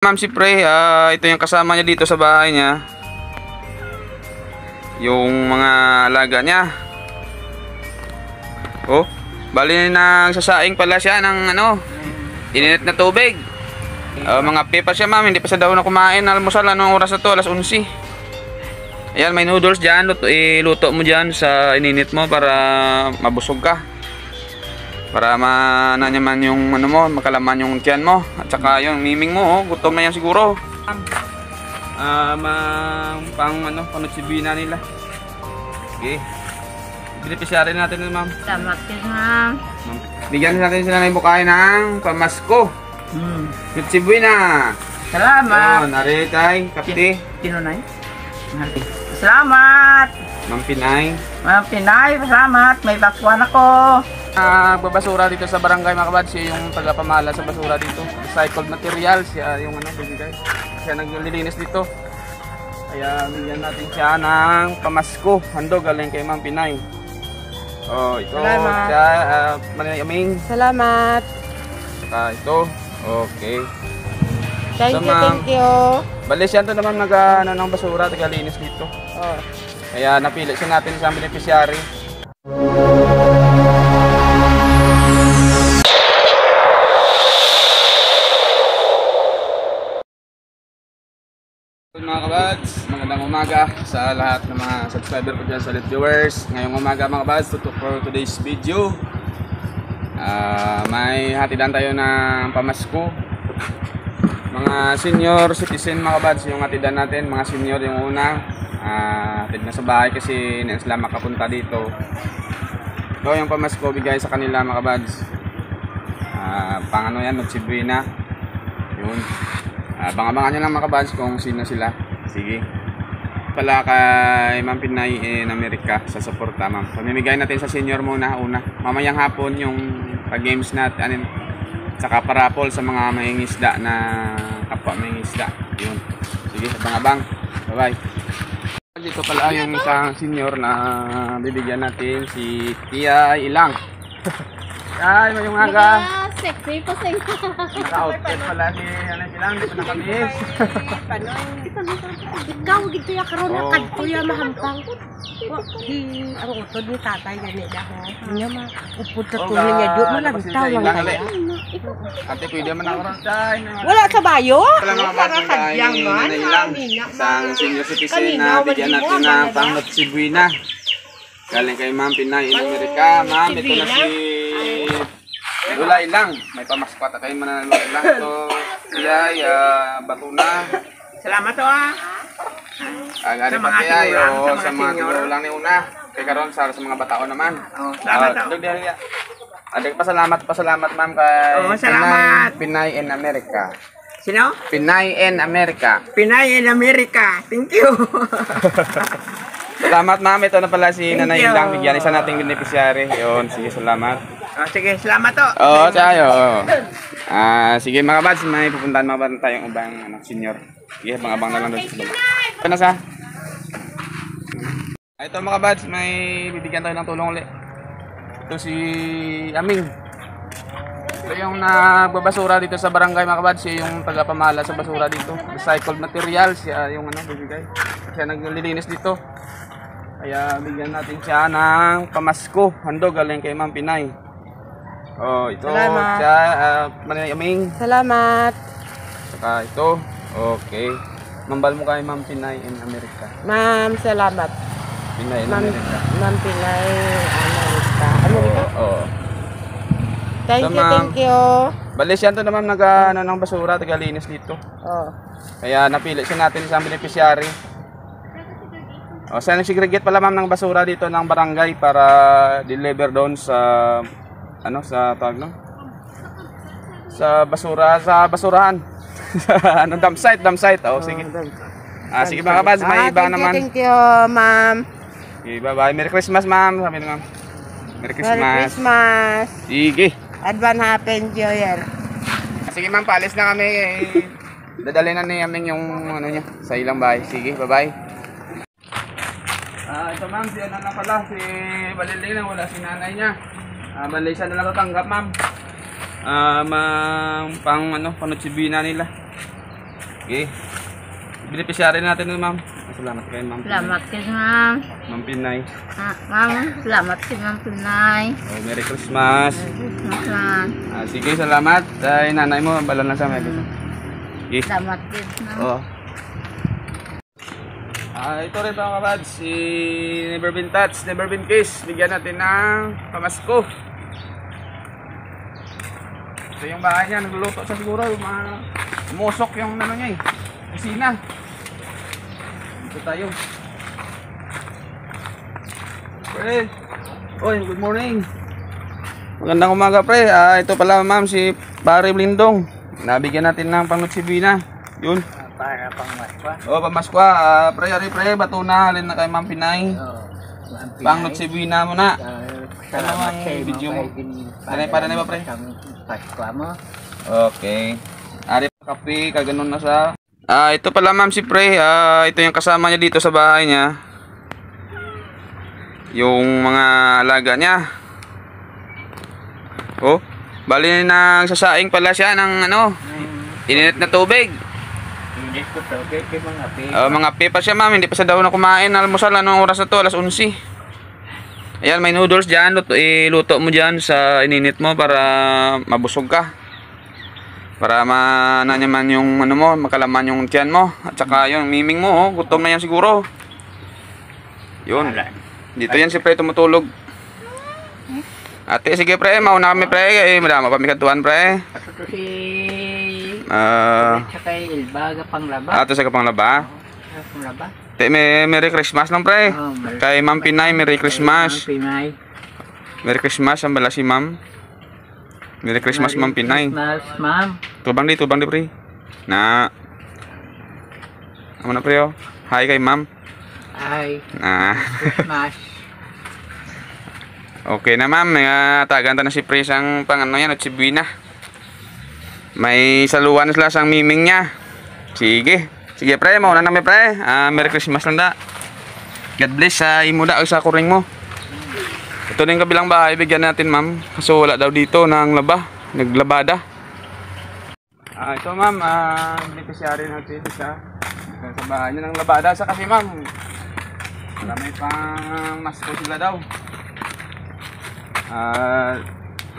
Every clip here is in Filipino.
Ma'am, si Pre, ito yung kasama niya dito sa bahay niya. Yung mga alaga niya. Oh, bali nang sasaing pala siya ng init na tubig. Mga pepa siya, ma'am, hindi pa siya daw na kumain. Almusal, anong oras na to? Alas 11. Ayan, may noodles dyan. Iluto mo dyan sa ininit mo para mabusog ka. Para naman yung makalaman yung tiyan mo. At saka yung miming mo, gutom na yan siguro. Panutsibina nila. Okay. Beneficiary natin yun, ma'am. Salamat din, ma'am. Bigyan natin sila ng bukain ng pamasko. Nutsibina. Salamat. Naritay, kapti. Pinunay. Salamat. Ma'am Pinay. Ma'am Pinay, salamat. May bakwan ako. Babasura dito sa barangay, mga kabads, siya yung tagapamahala sa basura dito. Recycled materials, siya yung bibigay. Siya naglilinis dito. Kaya bigyan natin siya ng pamasko. Handog galing kay Ma'am Pinay. Oh, ito. Salamat. Siya, Manayaming. Salamat. Saka ito. Okay. Thank you. Bali siya ito naman ng basura, tagalinis dito. Oh. Kaya napili siya natin sa beneficiary. Mga kabads, magandang umaga sa lahat ng mga subscriber ko dyan, solid viewers. Ngayong umaga mga kabads, for today's video, may hatidan tayo ng pamasko. Mga senior citizen mga kabads, yung hatidan natin, mga senior yung una. Hatid na sa bahay kasi hindi sila makapunta dito. Ito yung pamasko bigay sa kanila mga kabads. Yan, Nutsibina. Yun. Abangan nyo lang mga kabads kung sino sila. Sige. Pala kay Ma'am Pinay in America sa suporta, ma'am. Pamimigay natin sa senior muna una. Mamayang hapon yung pag-games natin. Saka parapol sa mga mangingisda na kapwa mangingisda. Yun. Sige, abang-abang. Bye-bye. Dito pala yung isang senior na bibigyan natin, si Tia Ilang. Ay, mayong aga. Sexy pa sa'yo. Naka-outfit pala si Ilang, di pa nakamis. Ikaw, gito ya karoon na kadtuya mahampang. Ang utod ni tatay gani dahil. Niya ma, upod sa tuloy niya. Doon mo lang tawang kaya. Ate, pwede man ako rin tayo. Wala sa bayo? Wala mga batang kadyang man. Isang senior citizen na bigyan natin ng pang-Nutsibina. Galing kay Ma'am Pinay in America. Ma'am, ito na si Lula Ilang. May pamaskot kayo mananalo lang. Ito, siya'y batuna. Salamat to Agad pa kaya sa mga siguro lang ni una. Kaya karon sa mga batao naman. Salamat to. Adik pasalamat ma'am kay salamat. Pinay in America. Sino? Pinay in America. Pinay in America. Thank you. Salamat ma'am. Ito na pala si Nanay Ilang. Bigyan isa nating beneficiary. Yun, sige, salamat. Sige, salamat to. Oo, tayo. Sige mga bads, may pupuntahan mga bads tayong ubang senior. Sige, abang-abang na lang doon sa baba. Ito na sa. Ito mga bads, may bibigyan tayo ng tulong ulit. Ito si Aming. Ito yung nagbabasura dito sa barangay mga bads, siya yung tagapamahala sa basura dito. Recycled materials, siya yung bibigay. Siya naglilinis dito. Kaya bigyan natin siya ng pamasko. Handog galing kay Ma'am Pinay. Oh, ito. Salamat. Siya, Manayaming. Salamat. Saka ito. Okay. Mambal mo kay Ma'am Pinay in America. Ma'am, salamat. Pinay in America. Ma'am Pinay America. America? Oo. Thank you. Bali siya ito naman ng basura, tagalinis dito. Oh. Kaya napili siya natin sa beneficiary. Siya nag-segregate pala ma'am ng basura dito ng barangay para deliver doon sa sa tawag no? Sa basurahan. Dump site. Oh, sige. Sige mga kabads, may iba naman. Thank you, ma'am. Okay, bye-bye. Merry Christmas, ma'am. Sabi na ma'am. Merry Christmas. Merry Christmas. Sige. Advance Happy New Year. Sige ma'am, paalis na kami. Dadalhin na namin yung niya sa ilang bahay. Sige, bye-bye. Ito ma'am, siya na pala. Si Balilina, wala si nanay niya. Bali siya na lang tatanggap ma'am. Pang Nutsibina nila. Sige. Beneficiary natin nun, ma'am. Salamat kayo, ma'am. Salamat din, ma'am. Ma'am Pinay. Ma'am, salamat din, ma'am Pinay. Oh, Merry Christmas. Christmas, ma'am. Sige, salamat. Ay, nanay mo, bala na sa Merry Christmas. Sige. Salamat din, ma'am. Oh. Ito rin mga kabads, si Never Been Touched, Never Been Kissed. Bigyan natin ng pamasko. Ito yung bahay niya, nagluluto siya siguro. Umusok yung ano niya eh, kusina. Dito tayo. Pre, oy, good morning. Magandang umaga pre. Ito pala ma'am, si Pare Blindong. Nabigyan natin ng pangnutsibina. Yun. Para pang Maskwa. Oh, pamaskwa. Pre, bato na. Halin na kay Ma'am Pinay. Pangnutsibina mo na. Salamat Ano ang video mo? Panay Para na ba pre? Paskwa mo. Okay. Ari kape, kaganon na sa. Ito pala ma'am si Pre. Ito yung kasama niya dito sa bahay niya. Yung mga alaga niya. Oh, bali nagsasaing pala siya ng ano, ininit na tubig. Hindi ko to. Kaya mga pi. Mga pe pa siya ma'am, hindi pa siya daw na kumain. Almusal, anong oras na to? Alas 11. Ayan, may noodles dyan. Iluto mo dyan sa ininit mo para mabusog ka. Para naman yung ano mo, makalaman yung tiyan mo. At saka yung miming mo, gutom na yan siguro. Yun. Dito yan si Pre tumutulog. Ate, sige Pre, mauna kami Pre. Madama pa may kantuan Pre. Ato to si... Tsaka Ilbaga Panglaba. Ato sa Kapanglaba. Panglaba. Merry Christmas lang Pre. Kay Ma'am Pinay, Merry Christmas. Pinay. Merry Christmas, ang bala si Ma'am. Merry Christmas, Ma'am Pinay. Christmas, ma'am. Tubang di Pre. Na. Ano na Pre oh? Hi kay Ma'am. Ay, Na. Christmas. Okay na Ma'am, tagantay na si Pre sang pangano yan, at si Buina. May saluan na sila sang miming niya. Sige. Sige Pre, mauna na mi Pre. Merry Christmas lang da. God bless sa imo da sa kuring mo. Ito na yung kabilang bahay, bigyan natin ma'am. Kasi wala daw dito ng laba. Naglabada. Ito ma'am, beneficiary natin sa bahay niya ng labada. Sa kasi ma'am, wala may pang masko sila daw.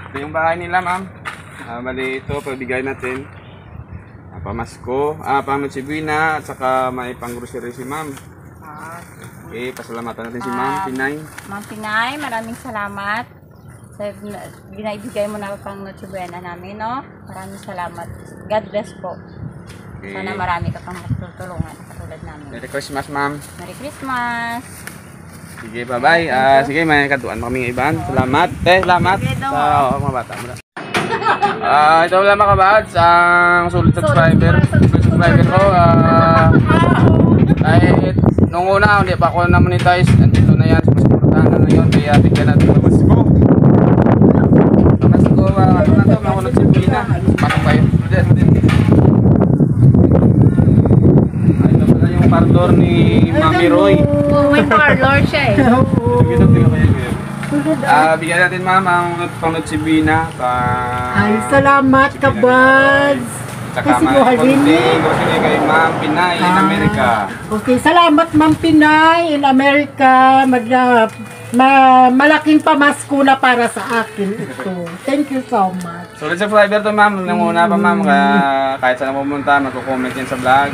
Ito yung bahay nila ma'am. Bali ito, pagbigay natin. Pamasko, pangnutsibina, at saka may pang-grocery si ma'am. Okay, pasalamatan natin si Ma'am Pinay. Ma'am Pinay, maraming salamat. Sa binaibigay mo na pang nutsibena namin, no? Maraming salamat. God bless po. Okay. Sana marami ka pang matutulungan katulad namin. Merry Christmas ma'am. Merry Christmas! Sige, bye-bye. Sige, may kaduan pa kaming iban. Salamat. Salamat sa mga bata. Ito wala mga kabads, ang sulit subscriber ko. Kahit nung una, hindi pa ako na-monetize. Nandito na yan, mas importante na ngayon. Kaya bigyan natin ng Pamasko. Pamasko, ano na ito, mga nagsibina. Pasok kayo. Ito pala yung pardor ni Mami Roy. May parlor siya eh. Bigyan natin ma'am ang pangnutsibina. Ay, salamat ka, Buds. Tsaka Kasi may buhalin konti kay Ma'am Pinay in America. Okay, salamat Ma'am Pinay in America. Malaking pamasko na para sa akin ito. Thank you so much. Solid subscriber to ma'am. Nung una pa ma'am, kahit saan pumunta, magko-comment yan sa vlog.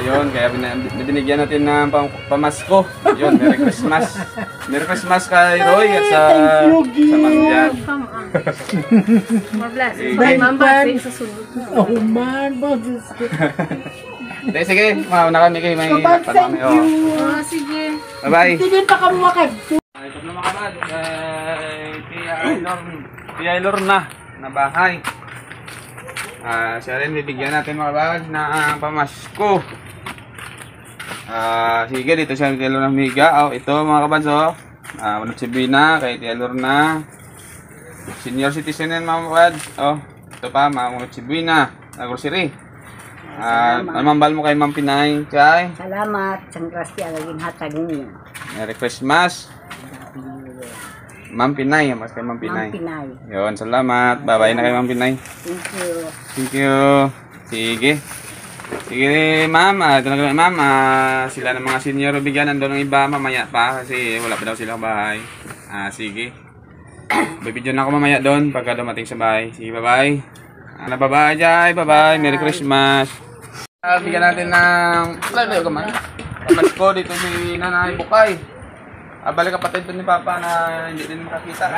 Yun, kaya binigyan natin ng pamasko. Yun, Merry Christmas. Merry Christmas kay Roy at sa Ma'am Jan. More bless. Bye, Ma'am, Buds. sa sunod. Oh man, Buds. Sige, mauna kami kayo. May Buds, thank you. Sige. Bye-bye. Hindi pa ka makad. Ito na mga kamad, Tia Lorna na bahay. Siya rin bibigyan natin mga kamad na pamasko. Sige, dito siya Tia Lorna Miga. Ito mga kamad, Manot Sibina kay Tia Lorna. Senior citizen yan mga kamad. Ito pa, Manot Sibina na grocery. Mambal mo kay Ma'am Pinay. Salamat. Sang grasya laging hatag niya. Merry Christmas. Ma'am Pinay, mas kay Ma'am Pinay. Pinay. Yun, salamat. Bye-bye na kay Ma'am Pinay. Thank you. Thank you. Sige. Sige, ma'am. Ito na kami, ma'am. Sila ng mga senior bigyan. Nandun ng iba mamaya pa kasi wala pa daw silang bahay. Sige. Bibidyo na ako mamaya doon pagka dumating sa bahay. Sige, bye-bye. Bye-bye, Jai. Bye-bye. Merry Christmas. Bigyan natin ng... Lalo ka man. Pasko dito si Nanay Bukay. Balik kapatid doon ni Papa na hindi din makakita.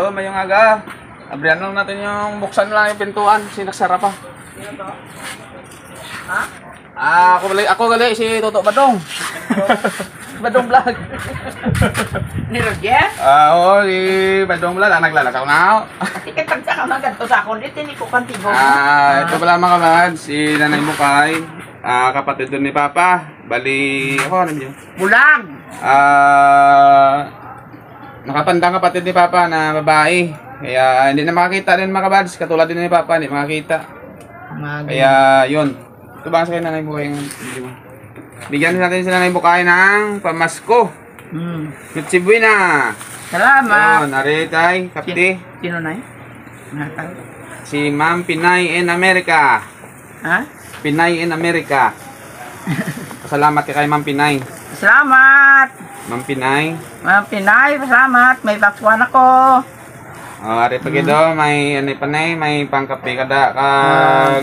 Oo, mayong aga. Abrihan lang natin yung buksan lang yung pintuan. Sinaksara pa. Ha? Ako gali si Toto Badong. Badong Vlog. Ni Roger? Oo, si Badong Vlog. Naglalasaw na ako. Sige, pagsaka maganto sa akong dito, hindi ko kantigo. Ito pala mga kabads, si Nanay Bukay. Kapatid doon ni Papa. Bali, ako ano yun? Bulag! Nakapandang kapatid ni Papa na babae. Kaya hindi na makakita din mga kabads. Katulad din ni Papa, hindi makakita. Kaya yun. Ito ba sa kayo Nanay Bukay yung video mo? Bigyan natin si Nanay Bukay ng pamasko. Mitsi Buena. Salamat! Yun, naritay, kapti. Sino na yun? Si Ma'am Pinay in America. Ha? Pinay in America. Salamat kay Ma'am Pinay. Salamat! Ma'am Pinay. Mga Pinay, salamat! May bakwan ako! Ari pa gido, may ano panay, may pangkape kada ka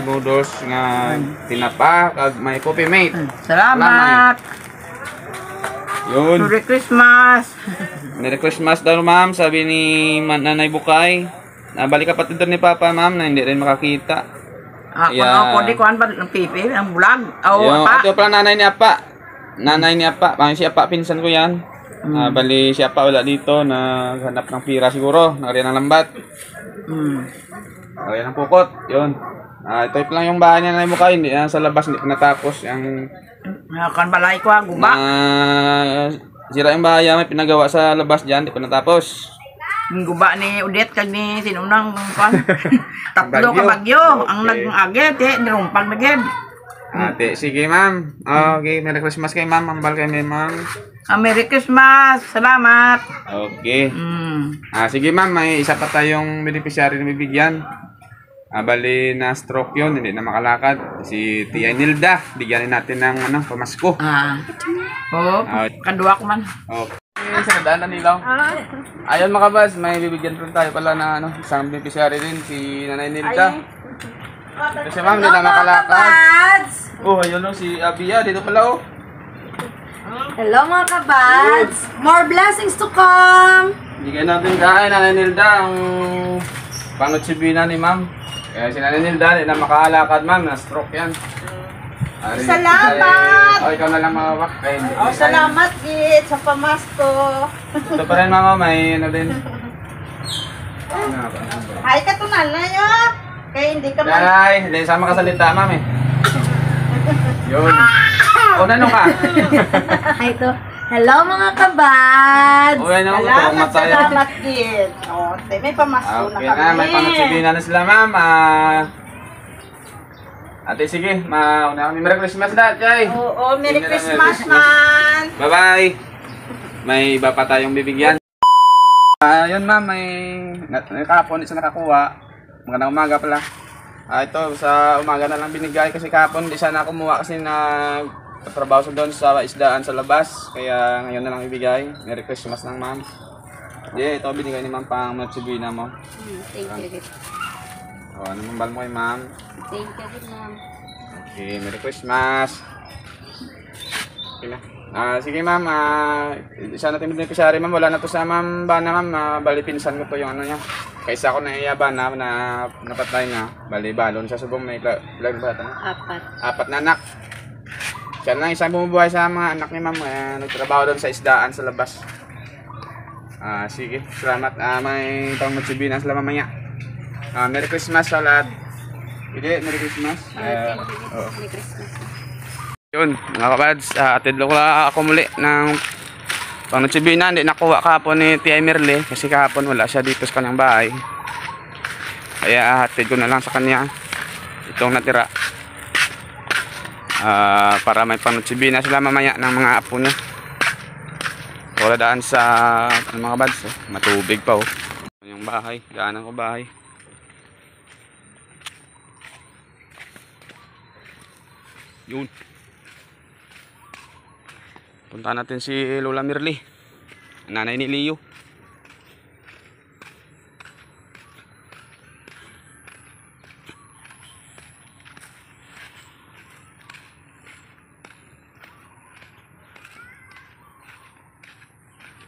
noodles nga tinapa, kag may coffee mate. Salamat! Yun. Merry Christmas! Merry Christmas daw ma'am, sabi ni Nanay Bukay. Nabalik kapatid doon ni Papa ma'am na hindi rin makakita. Ako di kuhan ba ng pipi, ang bulag? Yung, Apa? ito pala nanay ni Apa. Nanay ni Apa, parang si Apa, pinsan ko yan. Bali si Apa wala dito, naghanap ng pira siguro, nagariyan ng lambat. Nagariyan ng pukot, yun. Ito lang yung bahay niya na yung mukha, hindi sa labas, hindi pa natapos. Yung Kan balay ko, guba. sira yung bahay, may pinagawa sa labas dyan, hindi pa natapos. Yung guba ni Odette kag ni sinunang kan. Tatlo ka Bagyo. bagyo. Ang Okay. nag-agit, nirumpag na gid. Ate, sige ma'am. Okay, Merry Christmas kay ma'am. Mambal kay ma'am. Merry Christmas! Salamat! Okay. Sige ma'am, may isa pa tayong beneficiary na bibigyan. Bali na stroke yun, hindi na makalakad. Si Tia Nilda, bigyan natin ng pamasko. Kadua ko man. Okay. Sa kadaan na nilaw. Ayun mga kabas, may bibigyan rin tayo pala na isang beneficiary din, si Nanay Nilda. Kasi ma'am, hindi na makalakad. Oh, ayun si Abia, dito pala oh. Hello mga kabads! More blessings to come! Bigyan natin kain, Nanay Nilda, ang pangutsibina ni ma'am. Kaya si Nanay Nilda, hindi na makalakad ma'am, na-stroke yan. Salamat! Ikaw na lang mawak. Salamat Git sa pamasko! Ito pa rin mama, may din. Ay ka to nanay kaya hindi ka man... Ay, hindi sama ka salita ma'am eh. Yun. Nano ka? Ay to. Hello mga kabads! Ano, Salamat Git! May pamasko na Okay kami. na, may pangutsibina na sila ma'am. Ate, sige, mauna kami. Merry Christmas na, Chay. Oo, Merry Christmas man! Bye-bye. May iba pa tayong bibigyan. Yun ma'am, may kahapon isa nakakuha. Magandang umaga pala. Ito, sa umaga na lang binigay kasi kahapon di sana kumuha kasi nagtatrabaho sa doon sa isdaan sa labas. Kaya ngayon na lang ibigay. Merry Christmas lang ma'am. Ito binigay ni ma'am pang matsibina mo. Thank you. Ano mambal mo kay ma'am? Thank you, ma'am. Okay, Merry Christmas. Okay na. Sige ma'am, isa natin beneficiary ma'am, wala na to sa ma'am Bana ma'am, bali pinsan ko to yung ano niya. Kaysa ako na Bana na napatay na, bali balon sa subong may vlog ba ito? Apat na anak. Siya lang isang bumubuhay sa mga anak ni ma'am, nagtrabaho doon sa isdaan sa labas. Sige, salamat. May pangmatsibinan sila mamaya. Merry Christmas sa lahat. Merry Christmas. Merry Christmas. Yun, mga kabads, atid ko ako muli ng pangnutsibina. Hindi nakuha kahapon ni Tia Merle kasi kahapon wala siya dito sa kanyang bahay. Kaya atid ko na lang sa kanya itong natira. Para may pangnutsibina sila mamaya ng mga apo niya. Wala daan sa mga kabads, matubig pa oh. Yung bahay, daanan ko bahay. Yun. Punta natin si Lola Mirly, nanay ni Leo.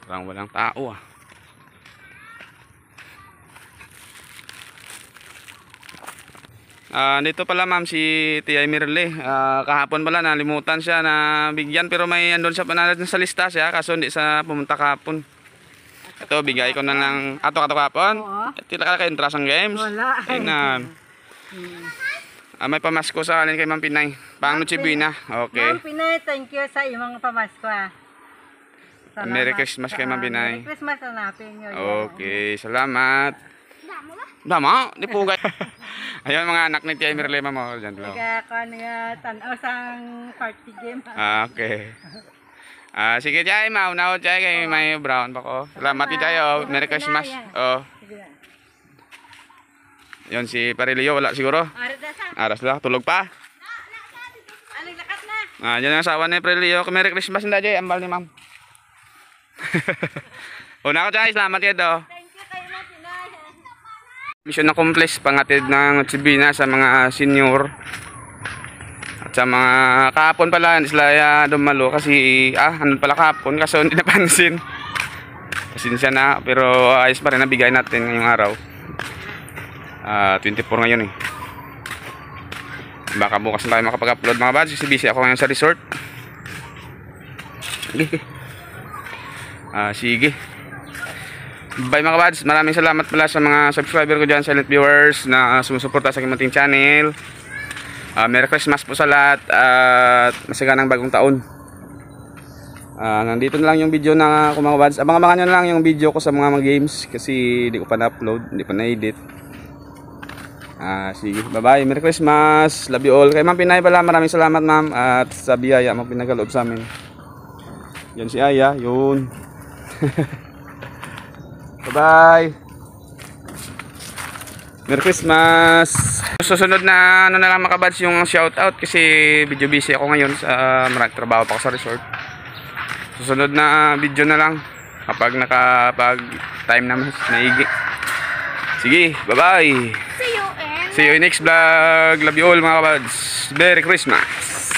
Parang walang tao ah. Dito pala ma'am si Tia Mirle. Kahapon pala nalimutan siya na bigyan, pero may andun siya panalo sa lista siya kaso hindi sa pumunta kahapon. Ito bigay ko na lang ato kahapon. Tila ka kay Entrasang Games. Wala. Ayun. May pamasko sa alin kay Ma'am Pinay. Pang Noche Buena. Okay. Ma'am Pinay, thank you sa imong pamasko ah. Salamat. Merry Christmas kay Ma'am Pinay. Merry Christmas na natin yun. Okay, salamat. Dama, di po guys. Ayun mga anak ni Tia Mirle mo dyan. Kaya ko nga tanaw sang party game. Okay. Sige Tia, mauna ko Tia kay may brown pa ko. Salamat Tia, Merry Christmas. Oh. Yun si Parilio, wala siguro. Aras lang, tulog pa. Yan ang asawa ni Parilio. Merry Christmas na Tia, ambal ni ma'am. Una ko Tia, salamat Tia. Mission accomplished, pangatid ng Noche Buena sa mga senior at sa mga kahapon pala sila dumalo kasi ano pala kahapon kaso hindi napansin. Pasensya na, pero ayos pa rin nabigay natin ngayong araw. 24 ngayon eh. Baka bukas na tayo makapag-upload mga bads kasi busy ako ngayon sa resort. Sige. Bye mga bads, maraming salamat pala sa mga subscriber ko dyan, silent viewers na sumusuporta sa aking munting channel. Merry Christmas po sa lahat at masaganang bagong taon. Nandito na lang yung video na mga bads. Abang-abangan nyo na lang yung video ko sa mga games kasi hindi ko pa na-upload, hindi pa na-edit. Sige, bye bye, Merry Christmas, love you all. Kay Ma'am Pinay pala, maraming salamat ma'am at sa biyaya mo pinagkaloob sa amin. Yan si Aya, yun. Bye-bye. Merry Christmas. Susunod na ano na lang mga kabads yung shoutout kasi video busy ako ngayon sa maraming trabaho pa ako sa resort. Susunod na video na lang kapag nakapag time na maigi. Sige, bye-bye. See you in next vlog. Love you all mga kabads. Merry Christmas.